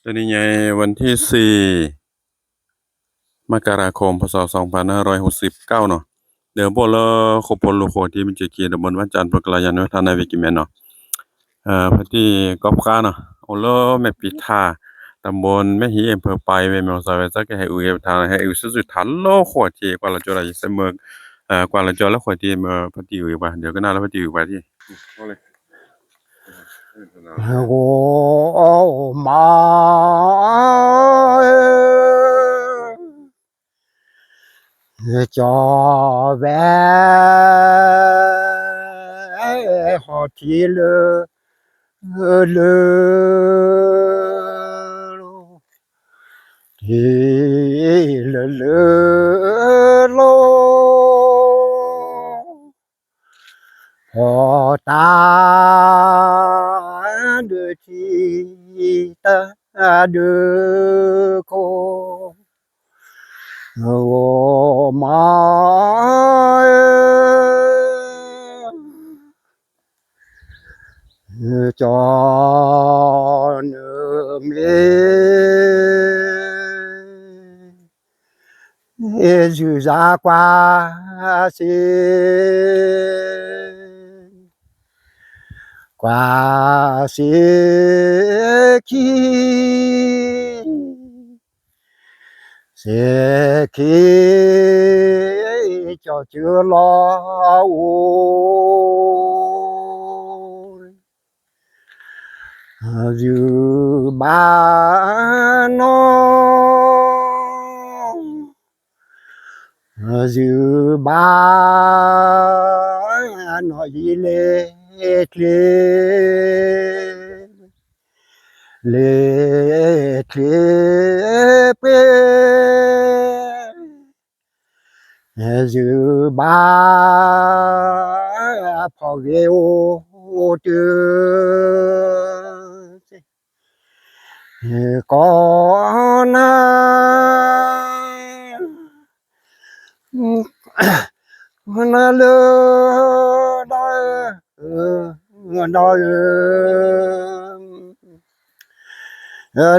ตัวนี้ไงวันที่4มกราคมพศ2569เนาะเดี๋ยวบ่ละครบพลลูกโคที่มันจะเกียตำบลวันจันทร์ปกลายันวัฒนาวิกิแม่นเนาะพอดีกอบค้าเนาะโอเลแม่ปิท่าตำบลแม่ฮีอำเภอปายแม่มอซอยซักให้อุยทางให้อุสุดทันโลโคที่กว่าละจอละเสมอกว่าละจอละโคที่มาพอดีอยู่ว่าเดี๋ยวก็น่าละพอดีอยู่ว่าที่เอาเลยโอ้มาจอแวหอที่เลที่เลโลพอตาเดือที่ตาเดือโคโอ้มาจอนเมจูซากว่าสิกว่าสิคีเสคีเจ้าเจือลอโอยู่บ้านน้องอยู่บ้านน้อยเลเปอยู่บ้าพอเวโอเตือก่อนนานาเลได้ได้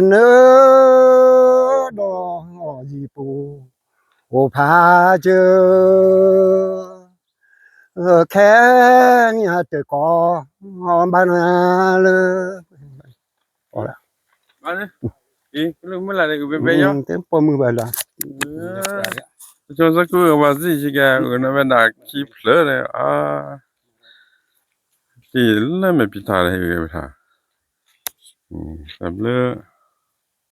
เนดอจีปูโอพาเจอแค่เนี่ยแต่ก็บ้านเลยพอแล้วVale. Y lu mala de bebe yo. Tempo mu bala. Jo sa ku wa zi ji ga na ba na ki ple de Ti la me pi ta de he ba ta. Sa ble